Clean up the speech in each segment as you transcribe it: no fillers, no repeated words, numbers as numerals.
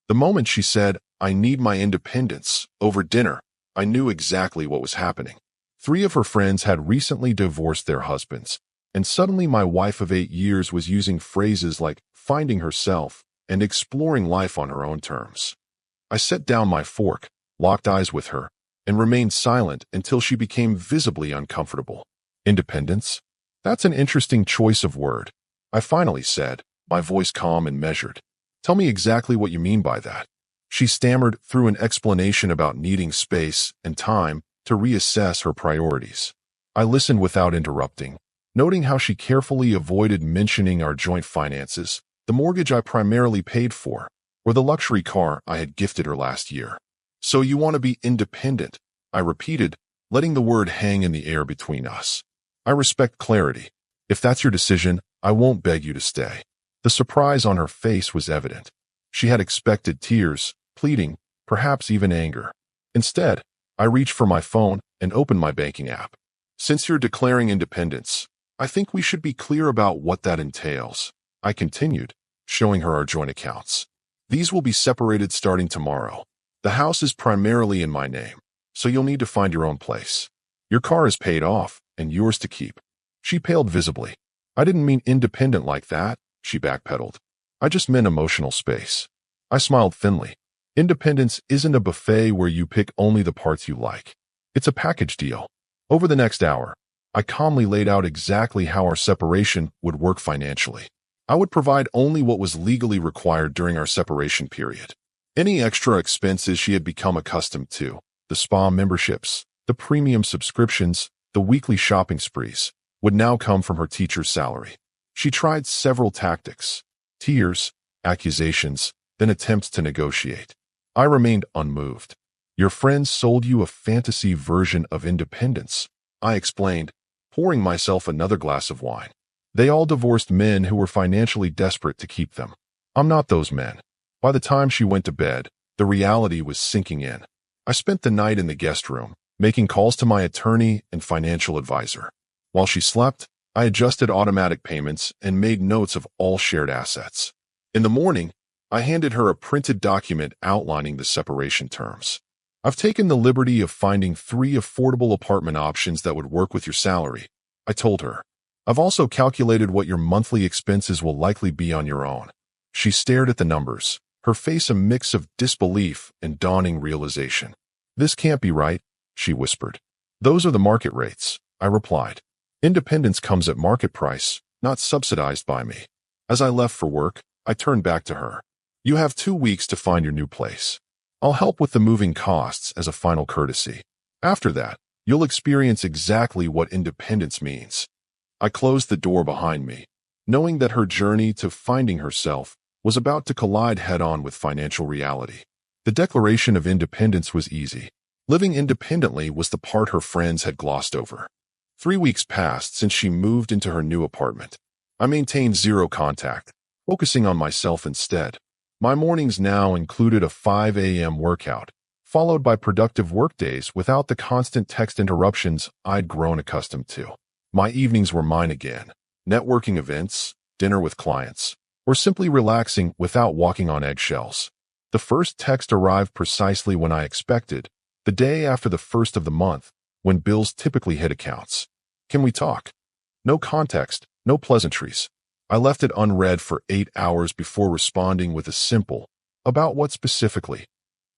The moment she said, "I need my independence," over dinner, I knew exactly what was happening. 3 of her friends had recently divorced their husbands, and suddenly my wife of 8 years was using phrases like finding herself and exploring life on her own terms. I set down my fork, locked eyes with her, and remained silent until she became visibly uncomfortable. Independence? That's an interesting choice of word, I finally said, my voice calm and measured. Tell me exactly what you mean by that. She stammered through an explanation about needing space and time to reassess her priorities. I listened without interrupting, noting how she carefully avoided mentioning our joint finances, the mortgage I primarily paid for, or the luxury car I had gifted her last year. "So you want to be independent," I repeated, letting the word hang in the air between us. "I respect clarity. If that's your decision, I won't beg you to stay." The surprise on her face was evident. She had expected tears, pleading, perhaps even anger. Instead, I reached for my phone and opened my banking app. "Since you're declaring independence, I think we should be clear about what that entails," I continued, showing her our joint accounts. "These will be separated starting tomorrow. The house is primarily in my name, so you'll need to find your own place. Your car is paid off and yours to keep." She paled visibly. "I didn't mean independent like that," she backpedaled. "I just meant emotional space." I smiled thinly. Independence isn't a buffet where you pick only the parts you like. It's a package deal. Over the next hour, I calmly laid out exactly how our separation would work financially. I would provide only what was legally required during our separation period. Any extra expenses she had become accustomed to, the spa memberships, the premium subscriptions, the weekly shopping sprees, would now come from her teacher's salary. She tried several tactics: tears, accusations, then attempts to negotiate. I remained unmoved. "Your friends sold you a fantasy version of independence," I explained, pouring myself another glass of wine. "They all divorced men who were financially desperate to keep them. I'm not those men." By the time she went to bed, the reality was sinking in. I spent the night in the guest room, making calls to my attorney and financial advisor. While she slept, I adjusted automatic payments and made notes of all shared assets. In the morning, I handed her a printed document outlining the separation terms. "I've taken the liberty of finding 3 affordable apartment options that would work with your salary," I told her. "I've also calculated what your monthly expenses will likely be on your own." She stared at the numbers, her face a mix of disbelief and dawning realization. "This can't be right," she whispered. "Those are the market rates," I replied. "Independence comes at market price, not subsidized by me." As I left for work, I turned back to her. "You have 2 weeks to find your new place. I'll help with the moving costs as a final courtesy. After that, you'll experience exactly what independence means." I closed the door behind me, knowing that her journey to finding herself was about to collide head-on with financial reality. The declaration of independence was easy. Living independently was the part her friends had glossed over. 3 weeks passed since she moved into her new apartment. I maintained zero contact, focusing on myself instead. My mornings now included a 5 a.m. workout, followed by productive workdays without the constant text interruptions I'd grown accustomed to. My evenings were mine again: networking events, dinner with clients, or simply relaxing without walking on eggshells. The first text arrived precisely when I expected, the day after the first of the month, when bills typically hit accounts. "Can we talk?" No context, no pleasantries. I left it unread for 8 hours before responding with a simple, "About what specifically?"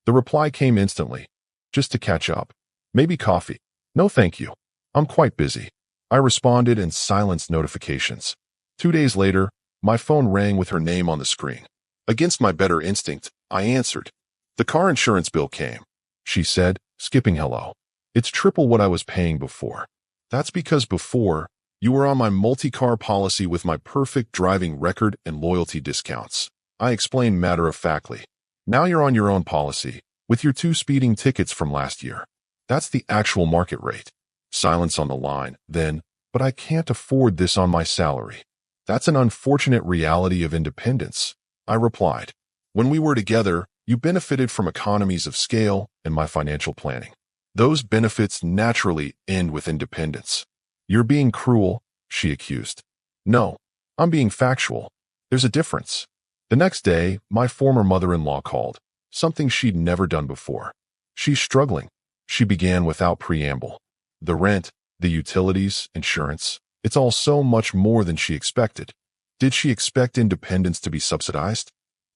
The reply came instantly: "Just to catch up. Maybe coffee." "No thank you. I'm quite busy," I responded and silenced notifications. 2 days later, my phone rang with her name on the screen. Against my better instinct, I answered. "The car insurance bill came," she said, skipping hello. "It's triple what I was paying before." "That's because before, you were on my multi-car policy with my perfect driving record and loyalty discounts," I explained matter-of-factly. "Now you're on your own policy, with your 2 speeding tickets from last year. That's the actual market rate." Silence on the line, then, "But I can't afford this on my salary." "That's an unfortunate reality of independence," I replied. "When we were together, you benefited from economies of scale and my financial planning. Those benefits naturally end with independence." "You're being cruel," she accused. "No, I'm being factual. There's a difference." The next day, my former mother-in-law called, something she'd never done before. She's struggling. She began without preamble. The rent, the utilities, insurance, it's all so much more than she expected. Did she expect independence to be subsidized?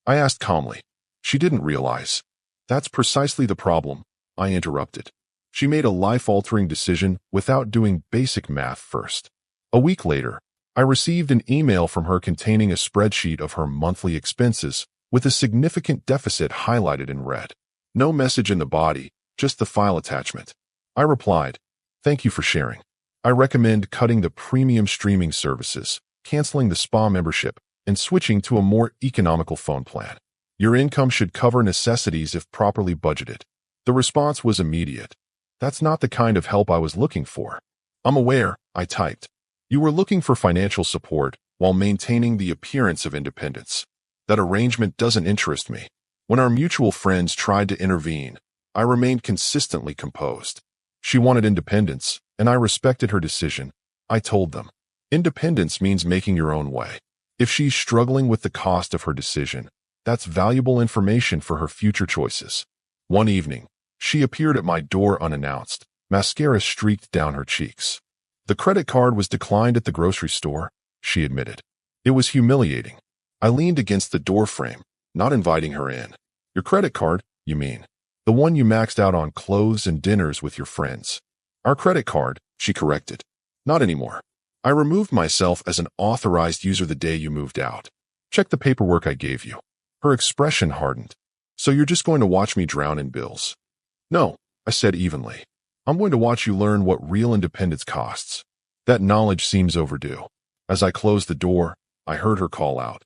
I asked calmly. She didn't realize. That's precisely the problem, I interrupted. She made a life-altering decision without doing basic math first. A week later, I received an email from her containing a spreadsheet of her monthly expenses with a significant deficit highlighted in red. No message in the body, just the file attachment. I replied, "Thank you for sharing. I recommend cutting the premium streaming services, canceling the spa membership, and switching to a more economical phone plan. Your income should cover necessities if properly budgeted." The response was immediate. "That's not the kind of help I was looking for." "I'm aware," I typed. "You were looking for financial support while maintaining the appearance of independence. That arrangement doesn't interest me." When our mutual friends tried to intervene, I remained consistently composed. She wanted independence, and I respected her decision. I told them, independence means making your own way. If she's struggling with the cost of her decision, that's valuable information for her future choices. One evening, she appeared at my door unannounced, mascara streaked down her cheeks. "The credit card was declined at the grocery store," she admitted. It was humiliating. I leaned against the doorframe, not inviting her in. "Your credit card, you mean? The one you maxed out on clothes and dinners with your friends." "Our credit card," she corrected. "Not anymore. I removed myself as an authorized user the day you moved out. Check the paperwork I gave you." Her expression hardened. "So you're just going to watch me drown in bills?" "No," I said evenly. "I'm going to watch you learn what real independence costs." That knowledge seems overdue. As I closed the door, I heard her call out,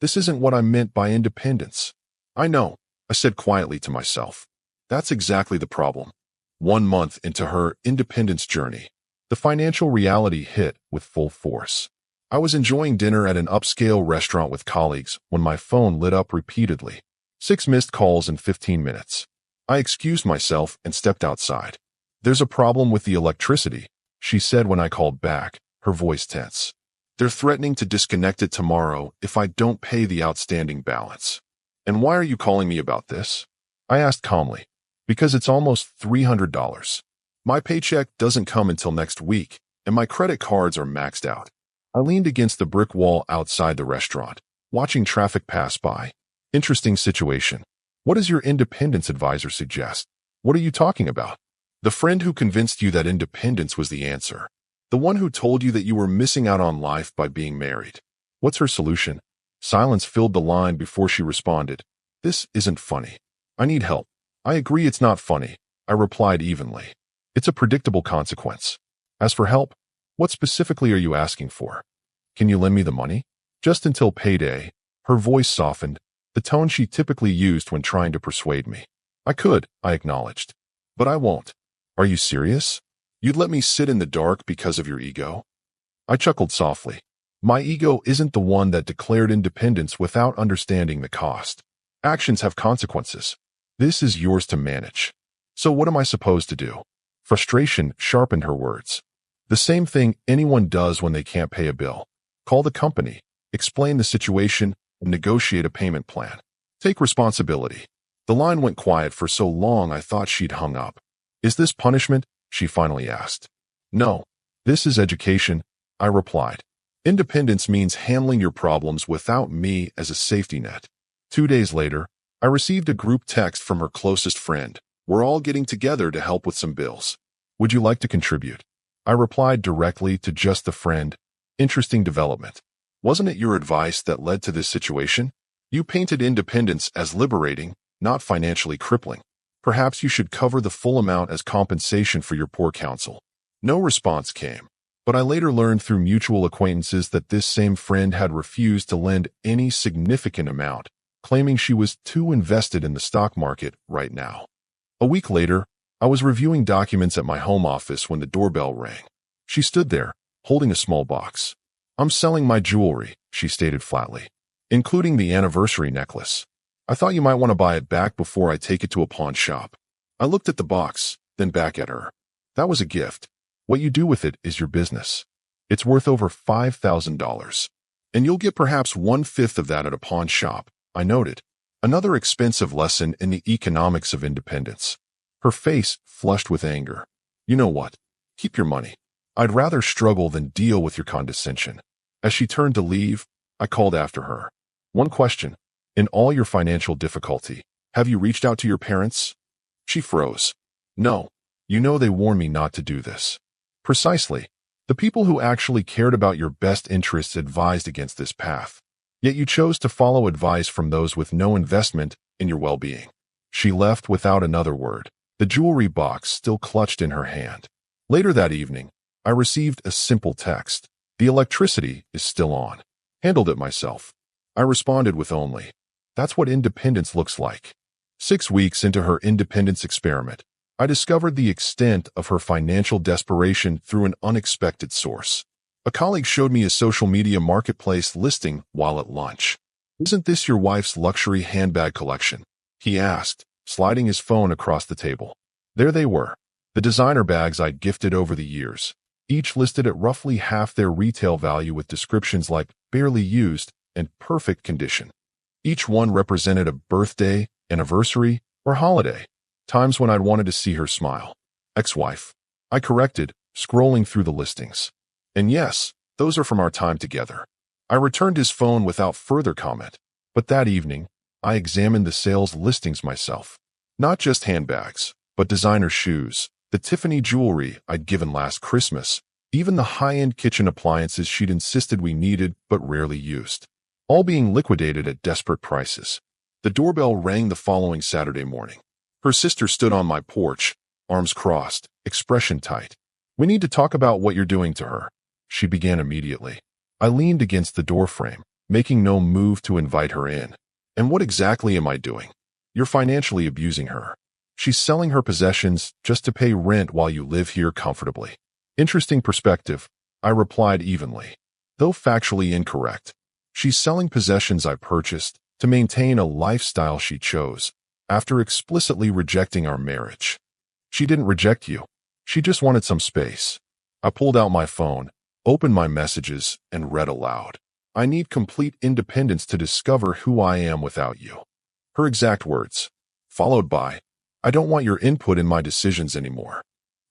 "This isn't what I meant by independence." "I know," I said quietly to myself. That's exactly the problem. 1 month into her independence journey, the financial reality hit with full force. I was enjoying dinner at an upscale restaurant with colleagues when my phone lit up repeatedly. 6 missed calls in 15 minutes. I excused myself and stepped outside. "There's a problem with the electricity," she said when I called back, her voice tense. "They're threatening to disconnect it tomorrow if I don't pay the outstanding balance." "And why are you calling me about this?" I asked calmly. "Because it's almost $300. My paycheck doesn't come until next week, and my credit cards are maxed out." I leaned against the brick wall outside the restaurant, watching traffic pass by. "Interesting situation. What does your independence advisor suggest?" "What are you talking about?" "The friend who convinced you that independence was the answer. The one who told you that you were missing out on life by being married. What's her solution?" Silence filled the line before she responded. "This isn't funny. I need help." "I agree it's not funny," I replied evenly. "It's a predictable consequence. As for help, what specifically are you asking for? Can you lend me the money?" "Just until payday." Her voice softened, the tone she typically used when trying to persuade me. "I could," I acknowledged. "But I won't." "Are you serious? You'd let me sit in the dark because of your ego?" I chuckled softly. My ego isn't the one that declared independence without understanding the cost. Actions have consequences. This is yours to manage. So what am I supposed to do? Frustration sharpened her words. The same thing anyone does when they can't pay a bill. Call the company, explain the situation, and negotiate a payment plan. Take responsibility. The line went quiet for so long I thought she'd hung up. "Is this punishment?" she finally asked. "No, this is education," I replied. "Independence means handling your problems without me as a safety net." 2 days later, I received a group text from her closest friend. "We're all getting together to help with some bills. Would you like to contribute?" I replied directly to just the friend. "Interesting development. Wasn't it your advice that led to this situation? You painted independence as liberating, not financially crippling. Perhaps you should cover the full amount as compensation for your poor counsel." No response came, but I later learned through mutual acquaintances that this same friend had refused to lend any significant amount, claiming she was too invested in the stock market right now. A week later, I was reviewing documents at my home office when the doorbell rang. She stood there, holding a small box. "I'm selling my jewelry," she stated flatly, "including the anniversary necklace. I thought you might want to buy it back before I take it to a pawn shop." I looked at the box, then back at her. "That was a gift. What you do with it is your business. It's worth over $5,000. And you'll get perhaps 1/5 of that at a pawn shop. I noted. Another expensive lesson in the economics of independence. Her face flushed with anger. You know what? Keep your money. I'd rather struggle than deal with your condescension. As she turned to leave, I called after her. One question. In all your financial difficulty, have you reached out to your parents? She froze. No. You know they warned me not to do this. Precisely. The people who actually cared about your best interests advised against this path. Yet you chose to follow advice from those with no investment in your well-being. She left without another word, the jewelry box still clutched in her hand. Later that evening, I received a simple text. The electricity is still on. Handled it myself. I responded with only. That's what independence looks like. 6 weeks into her independence experiment, I discovered the extent of her financial desperation through an unexpected source. A colleague showed me a social media marketplace listing while at lunch. Isn't this your wife's luxury handbag collection? He asked, sliding his phone across the table. There they were, the designer bags I'd gifted over the years, each listed at roughly half their retail value with descriptions like barely used and perfect condition. Each one represented a birthday, anniversary, or holiday, times when I'd wanted to see her smile. Ex-wife. I corrected, scrolling through the listings. And yes, those are from our time together. I returned his phone without further comment, but that evening, I examined the sales listings myself. Not just handbags, but designer shoes, the Tiffany jewelry I'd given last Christmas, even the high-end kitchen appliances she'd insisted we needed but rarely used. All being liquidated at desperate prices. The doorbell rang the following Saturday morning. Her sister stood on my porch, arms crossed, expression tight. We need to talk about what you're doing to her. She began immediately. I leaned against the doorframe, making no move to invite her in. And what exactly am I doing? You're financially abusing her. She's selling her possessions just to pay rent while you live here comfortably. Interesting perspective, I replied evenly. Though factually incorrect. She's selling possessions I purchased to maintain a lifestyle she chose, after explicitly rejecting our marriage. She didn't reject you. She just wanted some space. I pulled out my phone, opened my messages, and read aloud. I need complete independence to discover who I am without you. Her exact words, followed by, I don't want your input in my decisions anymore.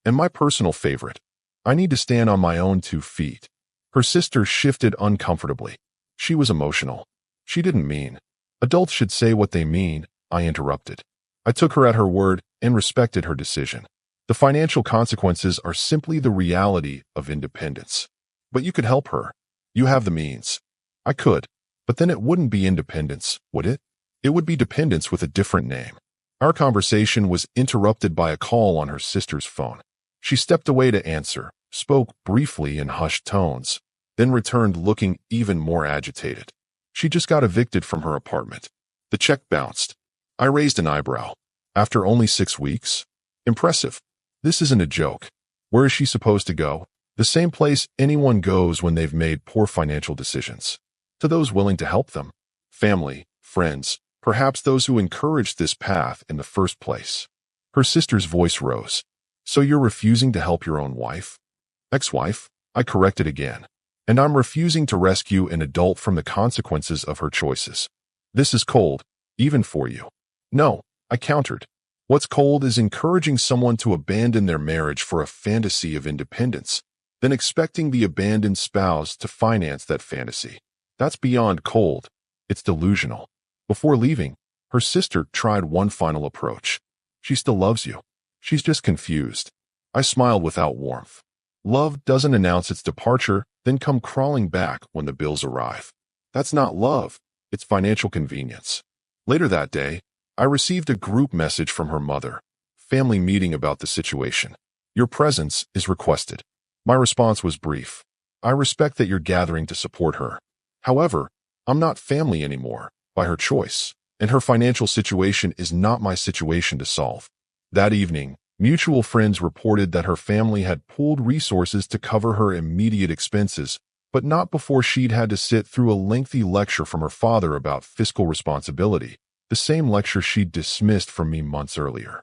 And my personal favorite, I need to stand on my own 2 feet. Her sister shifted uncomfortably. She was emotional. She didn't mean. Adults should say what they mean, I interrupted. I took her at her word and respected her decision. The financial consequences are simply the reality of independence. But you could help her. You have the means. I could. But then it wouldn't be independence, would it? It would be dependence with a different name. Our conversation was interrupted by a call on her sister's phone. She stepped away to answer, spoke briefly in hushed tones, then returned looking even more agitated. She just got evicted from her apartment. The check bounced. I raised an eyebrow. After only 6 weeks? Impressive. This isn't a joke. Where is she supposed to go? The same place anyone goes when they've made poor financial decisions. To those willing to help them. Family, friends, perhaps those who encouraged this path in the first place. Her sister's voice rose. So you're refusing to help your own wife? Ex-wife? I corrected again. And I'm refusing to rescue an adult from the consequences of her choices. This is cold, even for you. No, I countered. What's cold is encouraging someone to abandon their marriage for a fantasy of independence, then expecting the abandoned spouse to finance that fantasy. That's beyond cold. It's delusional. Before leaving, her sister tried one final approach. She still loves you. She's just confused. I smiled without warmth. Love doesn't announce its departure, then come crawling back when the bills arrive. That's not love. It's financial convenience. Later that day, I received a group message from her mother. Family meeting about the situation. Your presence is requested. My response was brief. I respect that you're gathering to support her. However, I'm not family anymore, by her choice, and her financial situation is not my situation to solve. That evening, mutual friends reported that her family had pooled resources to cover her immediate expenses, but not before she'd had to sit through a lengthy lecture from her father about fiscal responsibility, the same lecture she'd dismissed from me months earlier.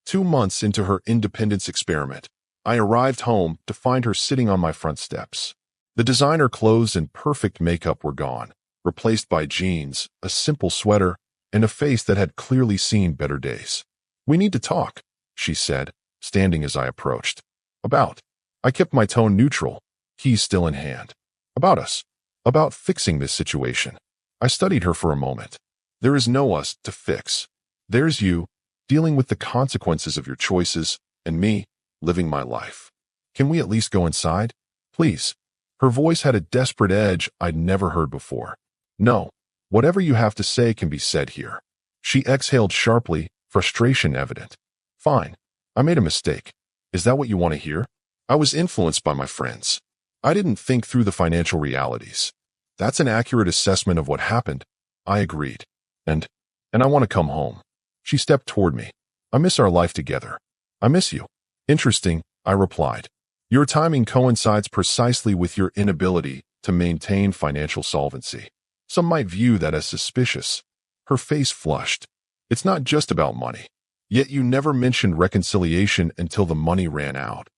2 months into her independence experiment, I arrived home to find her sitting on my front steps. The designer clothes and perfect makeup were gone, replaced by jeans, a simple sweater, and a face that had clearly seen better days. "We need to talk," she said, standing as I approached. "About." I kept my tone neutral, keys still in hand. "About us. About fixing this situation." I studied her for a moment. "There is no us to fix. There's you, dealing with the consequences of your choices, and me, living my life. Can we at least go inside? Please." Her voice had a desperate edge I'd never heard before. "No. Whatever you have to say can be said here." She exhaled sharply, frustration evident. "Fine. I made a mistake. Is that what you want to hear?" I was influenced by my friends. I didn't think through the financial realities. "That's an accurate assessment of what happened," I agreed. And I want to come home." She stepped toward me. "I miss our life together." "I miss you." "Interesting," I replied. "Your timing coincides precisely with your inability to maintain financial solvency. Some might view that as suspicious." Her face flushed. "It's not just about money. Yet you never mentioned reconciliation until the money ran out."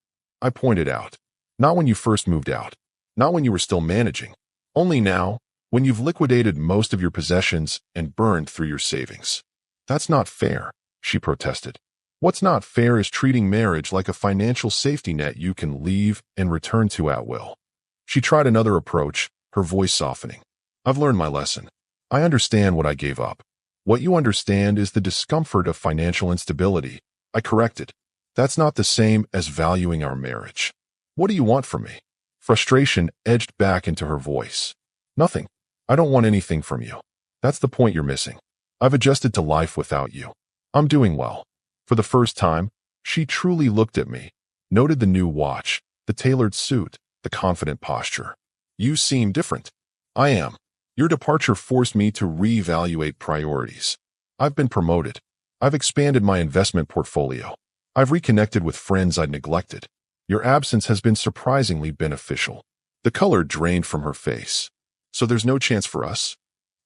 I pointed out. "Not when you first moved out. Not when you were still managing. Only now, when you've liquidated most of your possessions and burned through your savings." "That's not fair," she protested. "What's not fair is treating marriage like a financial safety net you can leave and return to at will." She tried another approach, her voice softening. "I've learned my lesson. I understand what I gave up. What you understand is the discomfort of financial instability." I corrected. "That's not the same as valuing our marriage." "What do you want from me?" Frustration edged back into her voice. "Nothing. I don't want anything from you. That's the point you're missing. I've adjusted to life without you. I'm doing well." For the first time, she truly looked at me, noted the new watch, the tailored suit, the confident posture. "You seem different." "I am. Your departure forced me to reevaluate priorities. I've been promoted. I've expanded my investment portfolio. I've reconnected with friends I'd neglected. Your absence has been surprisingly beneficial." The color drained from her face. "So there's no chance for us?"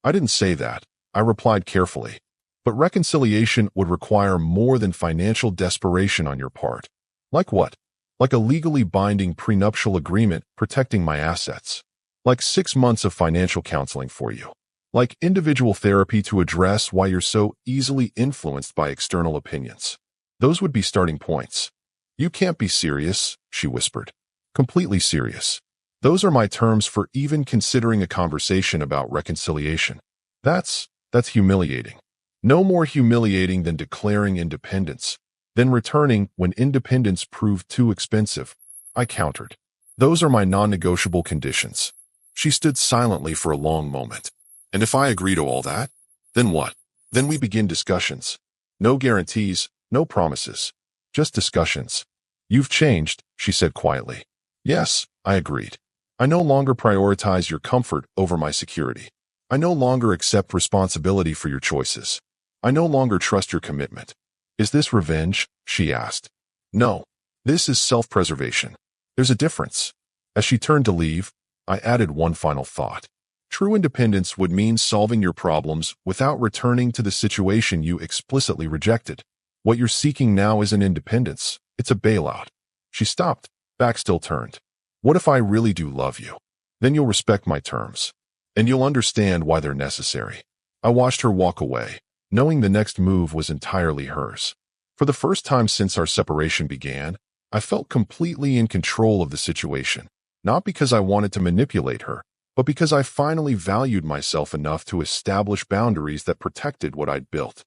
"I didn't say that," I replied carefully. "But reconciliation would require more than financial desperation on your part." "Like what?" "Like a legally binding prenuptial agreement protecting my assets. Like 6 months of financial counseling for you. Like individual therapy to address why you're so easily influenced by external opinions. Those would be starting points." "You can't be serious," she whispered. "Completely serious. Those are my terms for even considering a conversation about reconciliation. That's humiliating. No more humiliating than declaring independence, then returning when independence proved too expensive," I countered. "Those are my non-negotiable conditions." She stood silently for a long moment. "And if I agree to all that, then what?" "Then we begin discussions. No guarantees, no promises. Just discussions." "You've changed," she said quietly. "Yes," I agreed. "I no longer prioritize your comfort over my security. I no longer accept responsibility for your choices. I no longer trust your commitment." "Is this revenge?" she asked. "No. This is self-preservation. There's a difference." As she turned to leave, I added one final thought. True independence would mean solving your problems without returning to the situation you explicitly rejected. What you're seeking now isn't independence. It's a bailout. She stopped, back still turned. "What if I really do love you? Then you'll respect my terms. And you'll understand why they're necessary." I watched her walk away, knowing the next move was entirely hers. For the first time since our separation began, I felt completely in control of the situation, not because I wanted to manipulate her, but because I finally valued myself enough to establish boundaries that protected what I'd built.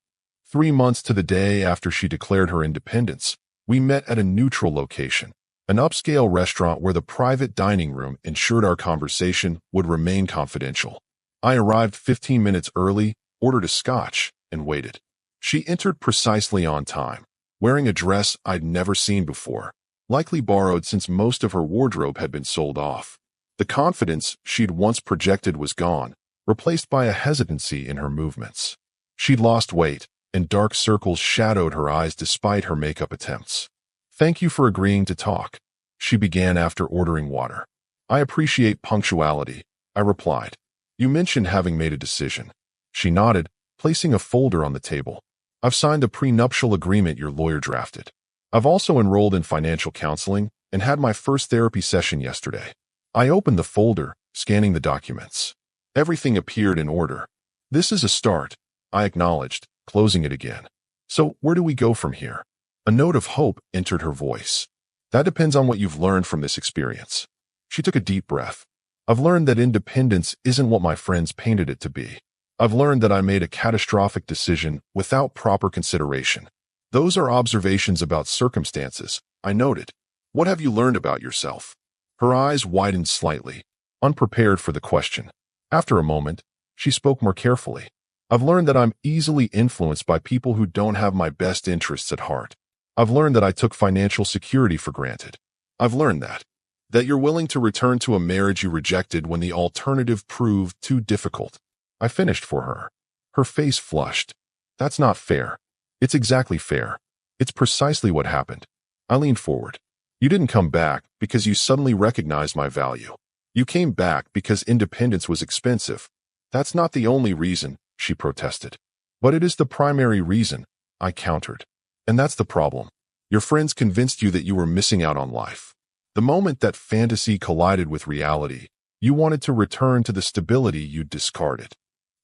3 months to the day after she declared her independence, we met at a neutral location, an upscale restaurant where the private dining room ensured our conversation would remain confidential. I arrived 15 minutes early, ordered a scotch, and waited. She entered precisely on time, wearing a dress I'd never seen before, likely borrowed since most of her wardrobe had been sold off. The confidence she'd once projected was gone, replaced by a hesitancy in her movements. She'd lost weight, and dark circles shadowed her eyes despite her makeup attempts. "Thank you for agreeing to talk," she began after ordering water. "I appreciate punctuality," I replied. "You mentioned having made a decision." She nodded, placing a folder on the table. "I've signed a prenuptial agreement your lawyer drafted. I've also enrolled in financial counseling and had my first therapy session yesterday." I opened the folder, scanning the documents. Everything appeared in order. This is a start, I acknowledged, closing it again. So where do we go from here? A note of hope entered her voice. That depends on what you've learned from this experience. She took a deep breath. I've learned that independence isn't what my friends painted it to be. I've learned that I made a catastrophic decision without proper consideration. Those are observations about circumstances, I noted. What have you learned about yourself? Her eyes widened slightly, unprepared for the question. After a moment, she spoke more carefully. I've learned that I'm easily influenced by people who don't have my best interests at heart. I've learned that I took financial security for granted. I've learned that you're willing to return to a marriage you rejected when the alternative proved too difficult. I finished for her. Her face flushed. That's not fair. It's exactly fair. It's precisely what happened. I leaned forward. You didn't come back because you suddenly recognized my value. You came back because independence was expensive. That's not the only reason, she protested. But it is the primary reason, I countered. And that's the problem. Your friends convinced you that you were missing out on life. The moment that fantasy collided with reality, you wanted to return to the stability you'd discarded.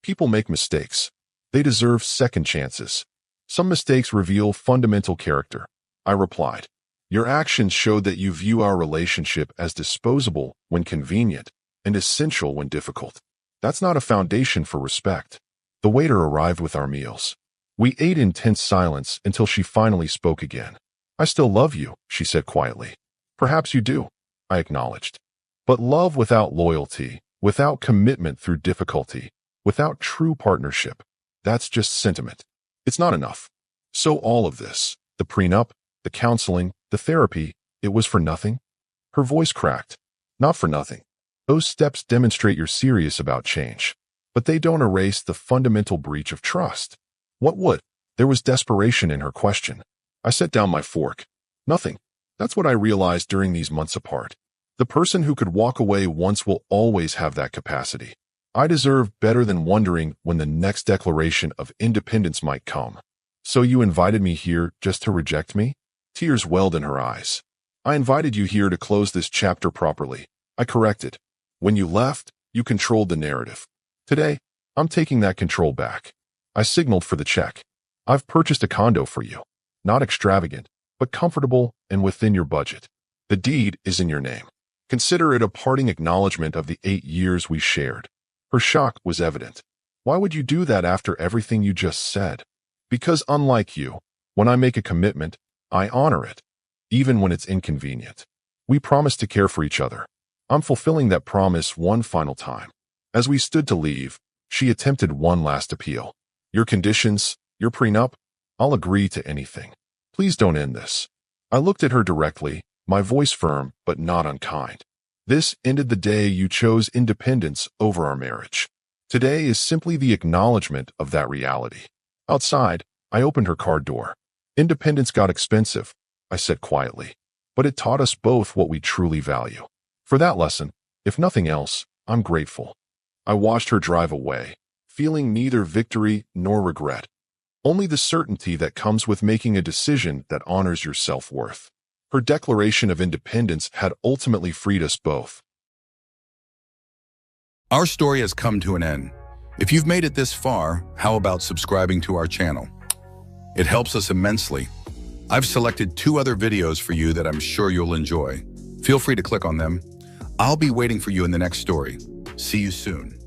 People make mistakes. They deserve second chances. Some mistakes reveal fundamental character, I replied. Your actions showed that you view our relationship as disposable when convenient and essential when difficult. That's not a foundation for respect. The waiter arrived with our meals. We ate in tense silence until she finally spoke again. I still love you, she said quietly. Perhaps you do, I acknowledged. But love without loyalty, without commitment through difficulty, without true partnership, that's just sentiment. It's not enough. So all of this, the prenup, the counseling, the therapy, it was for nothing? Her voice cracked. Not for nothing. Those steps demonstrate you're serious about change, but they don't erase the fundamental breach of trust. What would? There was desperation in her question. I set down my fork. Nothing. That's what I realized during these months apart. The person who could walk away once will always have that capacity. I deserve better than wondering when the next declaration of independence might come. So you invited me here just to reject me? Tears welled in her eyes. I invited you here to close this chapter properly. I corrected. When you left, you controlled the narrative. Today, I'm taking that control back. I signaled for the check. I've purchased a condo for you. Not extravagant, but comfortable and within your budget. The deed is in your name. Consider it a parting acknowledgement of the 8 years we shared. Her shock was evident. Why would you do that after everything you just said? Because unlike you, when I make a commitment, I honor it, even when it's inconvenient. We promised to care for each other. I'm fulfilling that promise one final time. As we stood to leave, she attempted one last appeal. Your conditions, your prenup, I'll agree to anything. Please don't end this. I looked at her directly, my voice firm but not unkind. This ended the day you chose independence over our marriage. Today is simply the acknowledgement of that reality. Outside, I opened her car door. Independence got expensive, I said quietly, but it taught us both what we truly value. For that lesson, if nothing else, I'm grateful. I watched her drive away, feeling neither victory nor regret, only the certainty that comes with making a decision that honors your self-worth. Her declaration of independence had ultimately freed us both. Our story has come to an end. If you've made it this far, how about subscribing to our channel? It helps us immensely. I've selected 2 other videos for you that I'm sure you'll enjoy. Feel free to click on them. I'll be waiting for you in the next story. See you soon.